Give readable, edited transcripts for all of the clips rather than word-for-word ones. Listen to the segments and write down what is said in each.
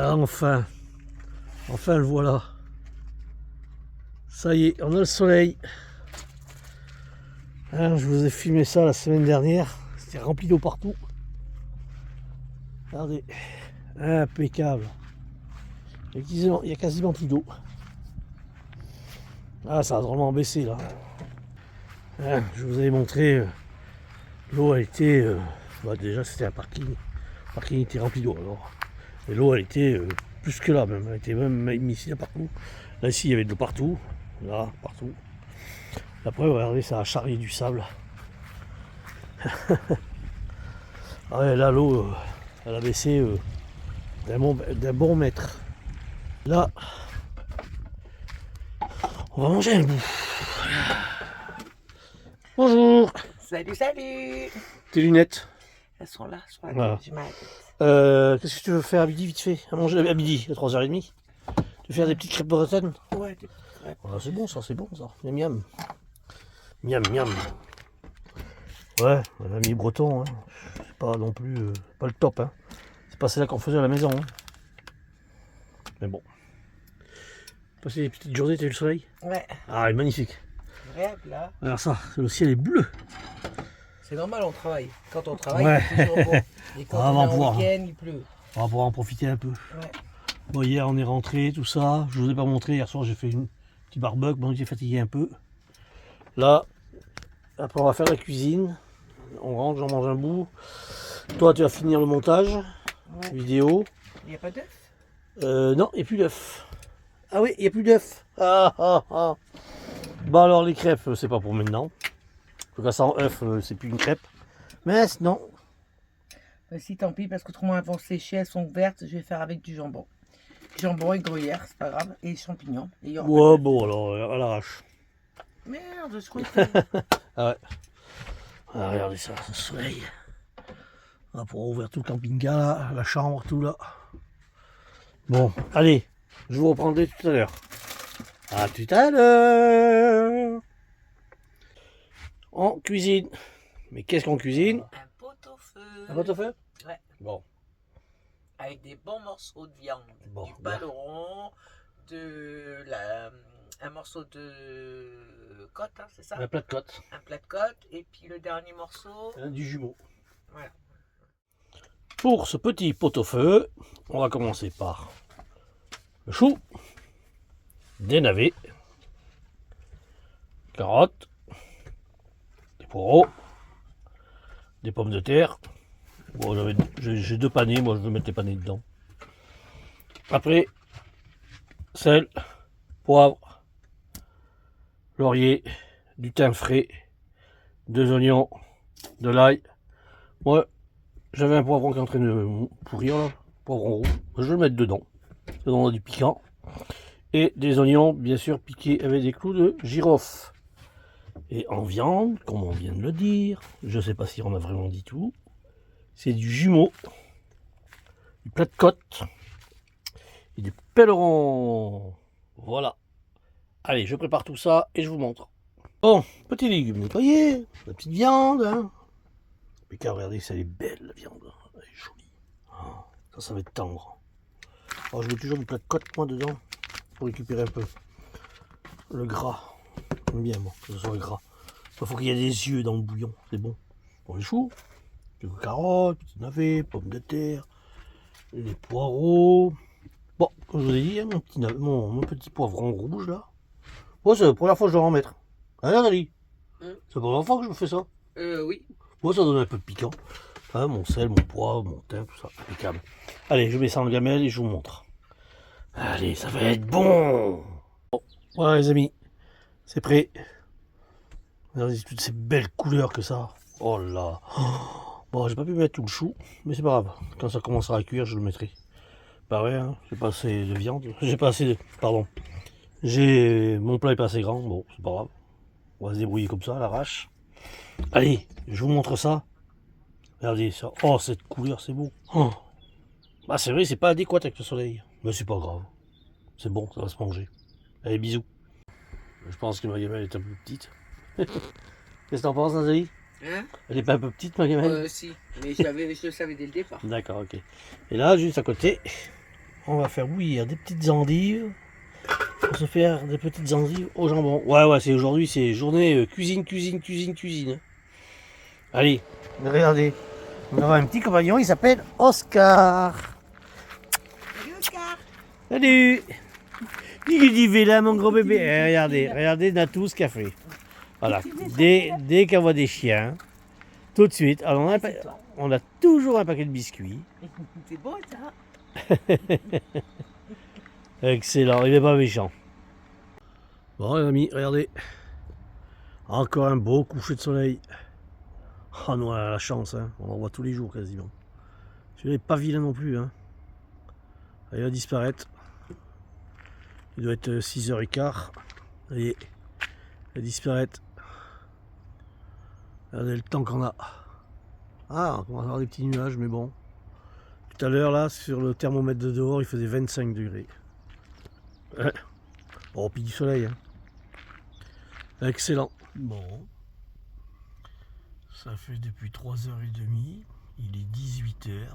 Ah, enfin le voilà. Ça y est, on a le soleil. Hein, je vous ai filmé ça la semaine dernière. C'était rempli d'eau partout. Regardez, impeccable. Il y a quasiment plus d'eau. Ah, ça a vraiment baissé là. Hein, je vous avais montré, l'eau a été... déjà c'était un parking. Le parking était rempli d'eau alors. Et l'eau elle était plus que là même. Elle était même ici, là, partout. Là ici il y avait de l'eau partout. Là, partout. Après, regardez, ça a charrié du sable. Ah ouais, là, l'eau, elle a baissé d'un bon mètre. Là, on va manger un bout. Bonjour. Salut, salut. Tes lunettes. Elles sont là, Voilà. j'ai mal à la tête. Qu'est-ce que tu veux faire à midi, vite fait? À manger à midi, à 3h30. Tu veux faire des petites crêpes bretonnes? Ouais, des petites crêpes. Ah, c'est bon ça, c'est bon ça. Miam miam. Miam miam. Ouais, un ami breton, hein. C'est pas non plus pas le top, hein. C'est pas celle-là qu'on faisait à la maison, hein. Mais bon. Passer des petites journées, t'as vu le soleil? Ouais. Ah, il est magnifique. Agréable là. Alors ça, le ciel est bleu. C'est normal, on travaille. Quand on travaille, Ouais. il fait toujours beau. Et quand Ah, on on va est en pouvoir. week-end, il pleut. On va pouvoir en profiter un peu. Ouais. Bon, hier on est rentré, tout ça. Je vous ai pas montré. Hier soir j'ai fait une petite barbecue. Bon, j'ai fatigué un peu. Là, après on va faire la cuisine. On rentre, j'en mange un bout. Toi, tu vas finir le montage Ouais. vidéo. Il n'y a pas d'œuf? Non, il n'y a plus d'œufs. Ah oui, il n'y a plus d'œufs. Ah, ah, ah. Bon alors les crêpes, c'est pas pour maintenant. En tout cas sans œufs, c'est plus une crêpe. Mais non. Bah, si, tant pis, parce que autrement elles vont sécher, elles sont vertes. Je vais faire avec du jambon. Jambon et gruyère, c'est pas grave. Et champignons. Et il y aura pas Ouais, d'œuf. bon alors, à l'arrache. Merde, je crois que Ah ouais. Ah, regardez ça, ce soleil. On va pouvoir ouvrir tout le camping-car, là, la chambre, tout là. Bon, allez, je vous reprendrai tout à l'heure. À tout à l'heure. On cuisine. Mais qu'est-ce qu'on cuisine? un pot-au-feu. Un pot-au-feu? Ouais. Bon. Avec des bons morceaux de viande. Bon, Du bien. paleron, un morceau de côte, hein, c'est ça? Un plat de côte. Un plat de côte, et puis le dernier morceau, Du jumeau. voilà. Pour ce petit pot-au-feu, on va commencer par le chou, des navets, carottes, des poireaux, des pommes de terre. Bon, j'ai deux panais, moi je veux mettre les panais dedans. Après, sel, poivre, laurier, du thym frais, 2 oignons, de l'ail. Moi, j'avais un poivron qui est en train de pourrir là, poivron rouge. Je vais le mettre dedans. Ça donne du piquant. Et des oignons, bien sûr, piqués avec des clous de girofle. Et en viande, comme on vient de le dire, je ne sais pas si on a vraiment dit tout, c'est du jumeau, du plat de côte et du pèleron. Voilà. Allez, je prépare tout ça et je vous montre. Bon, petits légumes nettoyés, la petite viande. Hein. Mais car regardez, ça elle est belle la viande. Elle est jolie. Ah, ça va être tendre. Alors, je mets toujours du plat de côte moi dedans pour récupérer un peu le gras. J'aime bien moi, que ce soit gras. Il faut qu'il y ait des yeux dans le bouillon, c'est bon. Bon, les choux, quelques carottes, petits navets, pommes de terre, les poireaux. Bon, comme je vous ai dit, hein, mon petit poivron rouge là. Bon, c'est la première fois que je dois en mettre. Hein, Nathalie? C'est la première fois que je me fais ça. Oui. Bon, ça donne un peu de piquant. Hein, mon sel, mon poivre, mon thym, tout ça, impeccable. Allez, je mets ça en gamelle et je vous montre. Allez, ça va être bon. Bon, voilà les amis, c'est prêt. Regardez toutes ces belles couleurs que ça. Oh là. Bon, j'ai pas pu mettre tout le chou, mais c'est pas grave. Quand ça commencera à cuire, je le mettrai. Pareil, hein, j'ai pas assez de viande. J'ai pas assez de... Pardon. Mon plat est pas assez grand. Bon, c'est pas grave. On va se débrouiller comme ça, à l'arrache. Allez, je vous montre ça. Regardez ça. Oh, cette couleur, c'est beau. Oh. Bah, c'est vrai, c'est pas adéquat avec le soleil. Mais c'est pas grave. C'est bon, ça va se manger. Allez, bisous. Je pense que ma gamelle est un peu petite. Qu'est-ce que t'en penses, Nathalie? Hein? Elle est pas un peu petite, ma gamelle? Si, mais je le savais dès le départ. D'accord, ok. Et là, juste à côté, on va faire bouillir des petites endives. Pour se faire des petites endives au jambon. Ouais, c'est aujourd'hui, c'est journée cuisine. Allez, regardez. On a un petit compagnon, il s'appelle Oscar. Salut Oscar. Salut. Il est là, mon gros bébé. Regardez Natou ce qu'elle fait. Voilà, dès qu'elle voit des chiens, tout de suite, alors on a toujours un paquet de biscuits. C'est beau ça. Excellent, il n'est pas méchant. Bon les amis, regardez. Encore un beau coucher de soleil. Oh non, on a la chance, hein. On en voit tous les jours quasiment. Celui-là n'est pas vilain non plus. Hein. Il va disparaître. Il doit être 6h15. Voyez, il va disparaître. Regardez le temps qu'on a. Ah, on commence à avoir des petits nuages, mais bon. Tout à l'heure, là, sur le thermomètre de dehors, il faisait 25 degrés. Ouais. Oh, puis du soleil. Hein. Excellent. Bon. Ça fait depuis 3h30. Il est 18h.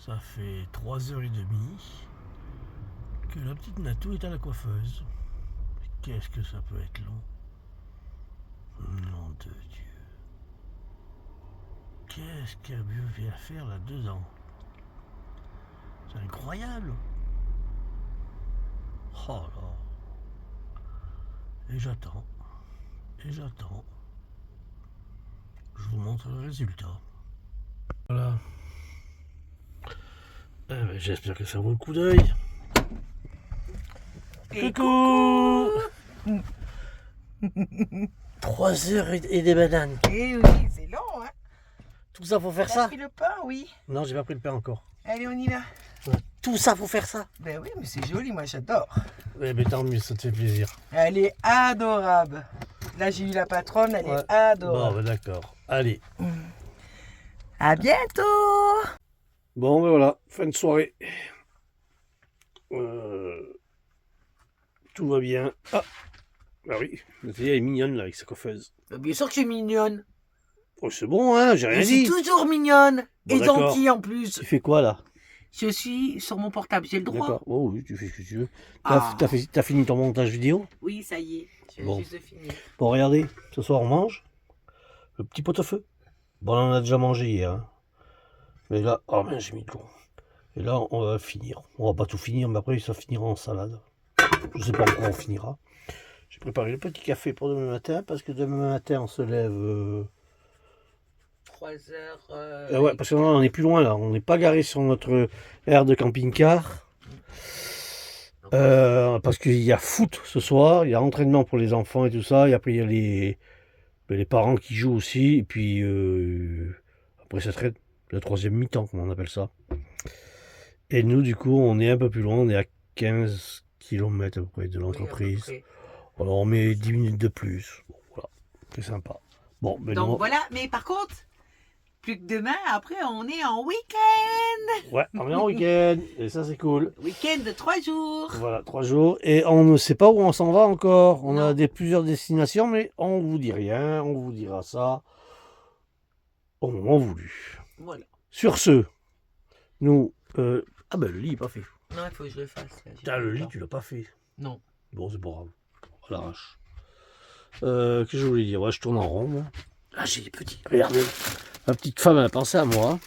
Ça fait 3h30 que la petite Natou est à la coiffeuse. Qu'est-ce que ça peut être long. Nom de Dieu. Qu'est-ce qu'elle vient faire là-dedans? C'est incroyable. Oh là. Et j'attends. Je vous montre le résultat. Voilà. Eh ben, j'espère que ça vaut le coup d'œil. Coucou. 3 heures et des bananes. Eh oui, c'est long, hein. Tout ça, faut faire T'as ça? pris le pain, oui. Non, j'ai pas pris le pain encore. Allez, on y va. Tout ça, faut faire ça? Ben oui, mais c'est joli, moi j'adore. Eh ben tant mieux, ça te fait plaisir. Elle est adorable. Là, j'ai eu la patronne, elle est Bon, adorable. ben d'accord. Allez. À bientôt. Bon, ben voilà, fin de soirée. Tout va bien. Ah, bah oui, elle est mignonne là avec sa coiffeuse. Bien sûr que je suis mignonne. Oh, c'est bon, hein, j'ai rien Je suis dit. toujours mignonne. Bon, et d'accord. gentille en plus. Tu fais quoi là? Je suis sur mon portable, j'ai le droit. D'accord. Oh oui, tu fais ce que tu veux. Ah. T'as fini ton montage vidéo? Oui, ça y est. Je viens Bon. juste de finir. Bon, regardez, ce soir on mange le petit pot-au-feu. Bon, on en a déjà mangé hier. Hein. Mais là, oh ben j'ai mis de l'eau. Et là, on va finir. On va pas tout finir, mais après, ça finira en salade. Je sais pas encore où on finira. J'ai préparé le petit café pour demain matin, parce que demain matin, on se lève... 3 heures. ouais, parce qu'on est plus loin là. On n'est pas garé sur notre aire de camping-car. Parce qu'il y a foot ce soir, il y a entraînement pour les enfants et tout ça. Et après, il y a les parents qui jouent aussi. Et puis, après, ça serait le troisième mi-temps, comme on appelle ça. Et nous, du coup, on est un peu plus loin. On est à 15 km à peu près de l'entreprise. Oui, Alors, on met 10 minutes de plus. Bon, voilà, c'est sympa. Bon, ben donc nous, voilà, mais par contre, plus que demain, après, on est en week-end. ouais, on est en week-end. Et ça, c'est cool. Week-end de 3 jours. Voilà, 3 jours. Et on ne sait pas où on s'en va encore. On Non. a plusieurs destinations, mais on vous dit rien. On vous dira ça au moment voulu. Voilà. Sur ce, nous... ah ben le lit n'est pas fait. Non, il faut que je le fasse. Là, j'ai Putain, pas le le lit, temps. tu l'as pas fait. Non. Bon, c'est pas grave. On l'arrache. Qu'est-ce que je voulais dire? Ouais, je tourne en rond, moi. Ah, j'ai des petits. Regardez. Ma petite femme, elle a pensé à moi.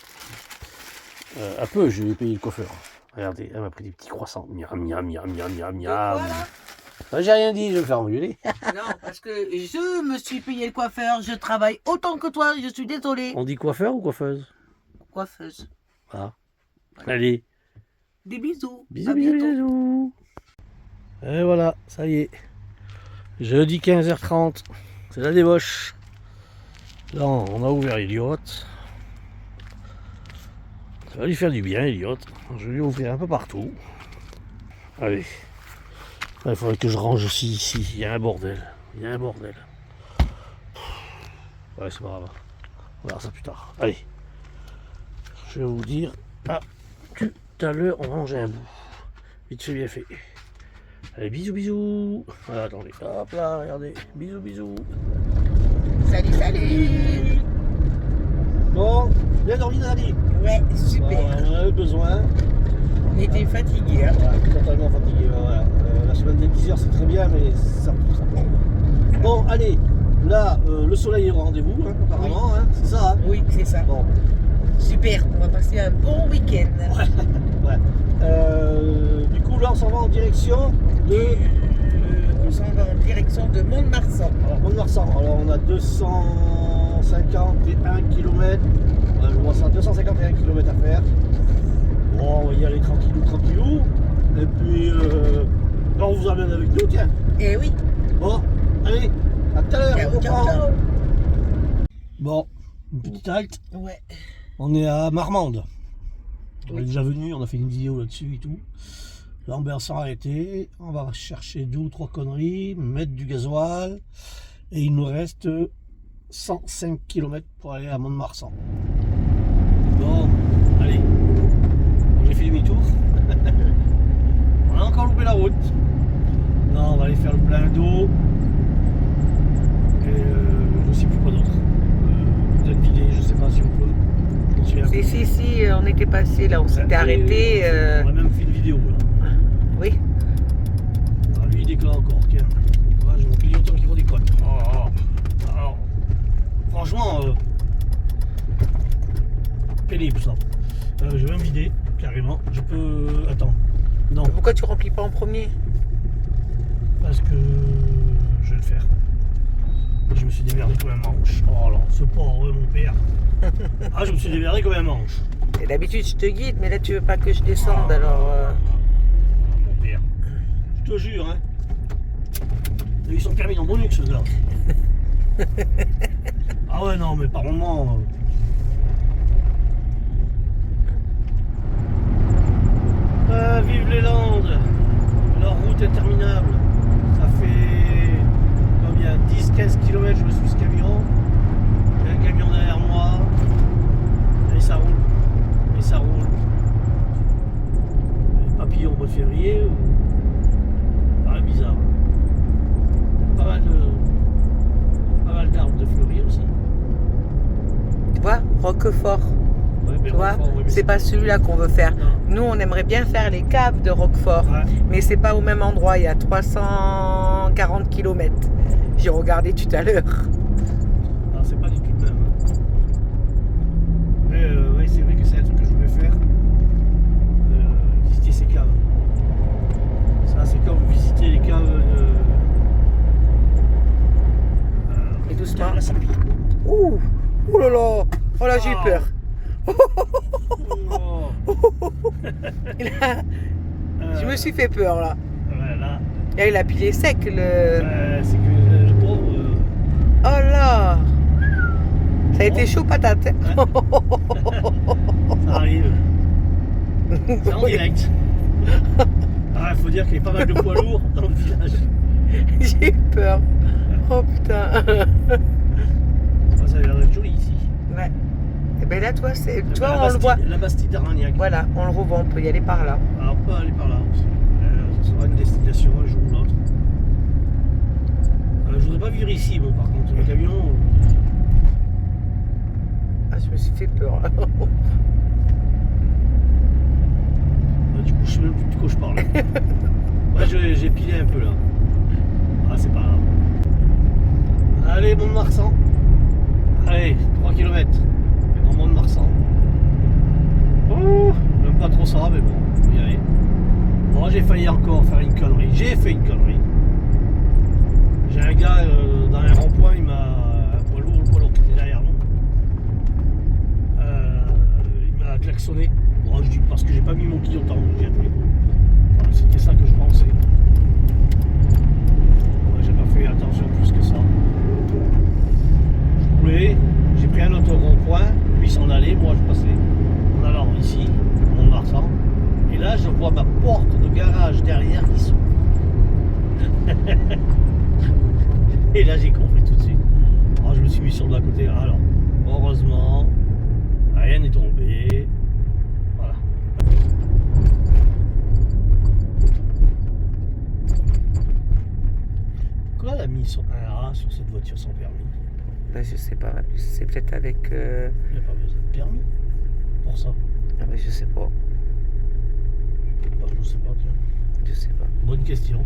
Un peu, je lui ai payé le coiffeur. Regardez, elle m'a pris des petits croissants. Miam, miam, miam, miam, miam, De miam. quoi, là? Ah, j'ai rien dit, je vais me faire engueuler. Non, parce que je me suis payé le coiffeur, je travaille autant que toi, je suis désolée. On dit coiffeur ou coiffeuse? Coiffeuse. Ah. Allez. Des bisous. Bisous, À bisous, bientôt. bisous. Et voilà, ça y est. Jeudi 15h30. C'est la débauche. Là, on a ouvert Elliot. Ça va lui faire du bien, Elliot. Je vais lui ouvrir un peu partout. Allez. Là, il faudrait que je range aussi ici. Il y a un bordel. Il y a un bordel. Ouais, c'est pas grave. On verra ça plus tard. Allez. Je vais vous dire. Ah, tout à l'heure, on rangeait un bout. Vite fait, bien fait. Allez, bisous, bisous. Voilà, attendez. Hop là, regardez. Bisous, bisous. Salut, salut. Bon, bien dormi, Nadine. Ouais, super. On en avait besoin. On était fatigués. Hein. Ouais, totalement fatigué. Voilà. La semaine des 10 heures, c'est très bien, mais ça pousse. Bon, allez, là, le soleil est au rendez-vous, hein, apparemment, hein, c'est ça. Hein. Oui, c'est ça. Bon. Super, on va passer un bon week-end. Ouais. Du coup, là, on s'en va en direction de. On s'en va en direction de Mont-de-Marsan. Alors, Mont-de-Marsan, alors on a 251 km. Ouais, je vois ça, 251 km à faire. Bon, on va y aller tranquillou, tranquillou. Et puis, on vous amène avec nous, tiens. Eh oui. Bon, allez, à tout à l'heure. Ciao, ciao, ciao. Bon, une petite halte. Ouais. On est à Marmande. On Oui. est déjà venu, on a fait une vidéo là-dessus et tout. Là, on va s'arrêter. On va chercher 2 ou 3 conneries, mettre du gasoil. Et il nous reste 105 km pour aller à Mont-de-Marsan. Bon, allez. Bon, j'ai fait demi-tour. On a encore loupé la route. Non, on va aller faire le plein d'eau. Et je sais plus quoi d'autre. Peut-être vider, je sais pas si on peut. Je m'en souviens plus. Si, on était passé là, on s'était Et arrêté. On a même fait une vidéo là. Oui. Ah, lui il décolle encore, tiens. Ah, je vois clignotant qui redécolle. Alors, franchement, pénible ça. Je vais me vider, carrément. Je peux. Attends. Non, Pourquoi tu remplis pas en premier? parce que je vais le faire. Je me suis démerdé comme un manche. Oh là, ce pauvre mon père. Ah, je me suis démerdé comme un manche. Et d'habitude je te guide, mais là tu veux pas que je descende, alors. Mon père. Je te jure, hein. Ils sont permis dans Bonux, ceux-là. Ah ouais, non, mais par moment. Vive les Landes. Leur route interminable. Ça fait combien, 10-15 km, je me suis ce camion. Il y a un camion derrière moi. Et ça roule. Et ça roule. Les papillons au mois de février. Ça paraît bizarre. Pas mal d'arbres de fleurir aussi. Tu vois, Roquefort. Ouais, mais Tu vois, Roquefort, ouais, mais c'est pas celui-là qu'on veut faire. Non. Nous, on aimerait bien faire les caves de Roquefort, Ouais. mais c'est pas au même endroit. Il y a 340 km. J'ai regardé tout à l'heure. Non, c'est pas du tout le même. Mais ouais, c'est vrai que c'est un truc que je voulais faire. Visiter ces caves. Ça, c'est comme visiter les caves de. Et doucement. La Sapie. Ouh, ouh là là. Oh là, j'ai eu Oh. peur. Oh. Là, je me suis fait peur là. Ouais, là, Là, il a pilé sec le. c'est que le pauvre. Oh là. Ça a été chaud patate. Hein. Ça arrive. C'est en direct. Ah, il faut dire qu'il y a pas mal de poids lourds dans le village. J'ai eu peur. Oh putain. Ça a l'air d'être joli ici. Ouais. Et ben là, toi, c'est. La Toi, on Bastide- le voit. La Bastide d'Armagnac. Voilà, on le revoit, on peut y aller par là. Alors, on peut aller par là aussi. Ce sera une destination un jour ou l'autre. Je voudrais pas vivre ici, bon, par contre, le camion. Ah, je me suis fait peur. Du coup, je sais même plus de quoi je parle. Ouais, j'ai pilé un peu là. Ah, c'est pas grave. Allez, Mont-de-Marsan. Allez, 3 km. En Mont-de-Marsan. Oh, j'aime pas trop ça, mais bon, on va y aller. Bon, j'ai failli encore faire une connerie. J'ai fait une connerie. J'ai un gars dans un rond-point, il m'a. Le poids lourd qui était derrière nous. Il m'a klaxonné. Bon, je dis parce que j'ai pas mis mon clignotant, j'ai tous les coups. Voilà, c'était ça que je pensais. Ouais, j'ai pas fait attention plus que ça. Je roulais, j'ai pris un autre rond-point, lui s'en allait, moi je passais en allant ici, Mont-de-Marsan. Et là, je vois ma porte de garage derrière qui s'ouvre. Et là, j'ai compris tout de suite. Alors, je me suis mis sur le côté. Alors, heureusement, rien n'est tombé. Voilà. Pourquoi elle a mis un A sur cette voiture sans permis? Ben, je sais pas, c'est peut-être avec. Il n'y a pas besoin de permis pour ça. Ah, ben, je sais pas. sais pas. Tiens. Je sais pas. Bonne question.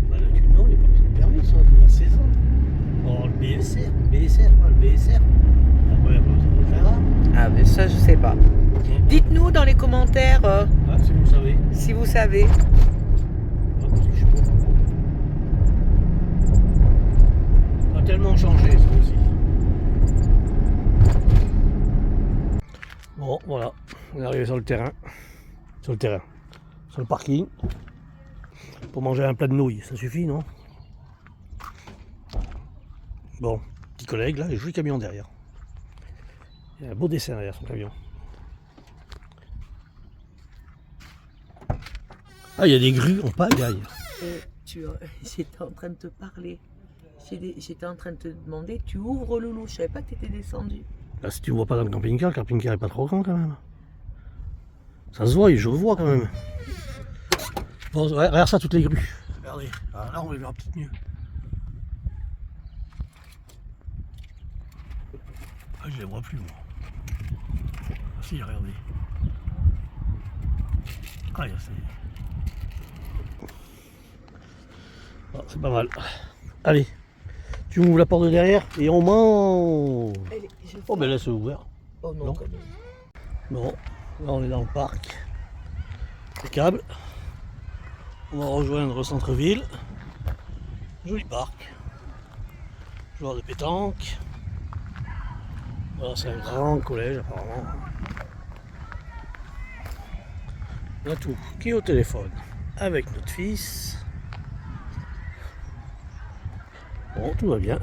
Bah, là, non, il n'y a pas besoin de permis, ça, il a 16 ans. Oh, le BSR, pas le BSR. Après, il n'y a pas besoin de le faire. Ah, mais ça, je sais pas. Dites-nous dans les commentaires Ah, si vous savez. si vous savez. Ah, parce que je sais pas. Ça a tellement changé, ça aussi. Bon, voilà. On est arrivé sur le terrain. Sur le parking. Pour manger un plat de nouilles. Ça suffit, non? Bon, petit collègue, là, il joue le camion derrière. Il y a un beau dessin derrière son camion. Ah, il y a des grues en pagaille. J'étais en train de te parler. J'étais en train de te demander, tu ouvres Loulou, je savais pas que tu étais descendu. Là, si tu ne vois pas dans le camping-car est pas trop grand quand même. Ça se voit, je le vois quand même. Bon, regarde ça, toutes les grues. Regardez, là on les verra peut-être mieux. Ah, je les vois plus moi. Ah, si, regardez. Ah, il y a ça. Ah, c'est pas mal. Allez, tu ouvres la porte de derrière et on mange. Oh, ben là c'est ouvert. Oh non, Non. quand même. Bon, là on est dans le parc. Impeccable. On va rejoindre au centre-ville. Joli parc. Joueur de pétanque. Voilà, c'est un grand collège apparemment. On a tout. Qui est au téléphone avec notre fils. Bon, tout va bien.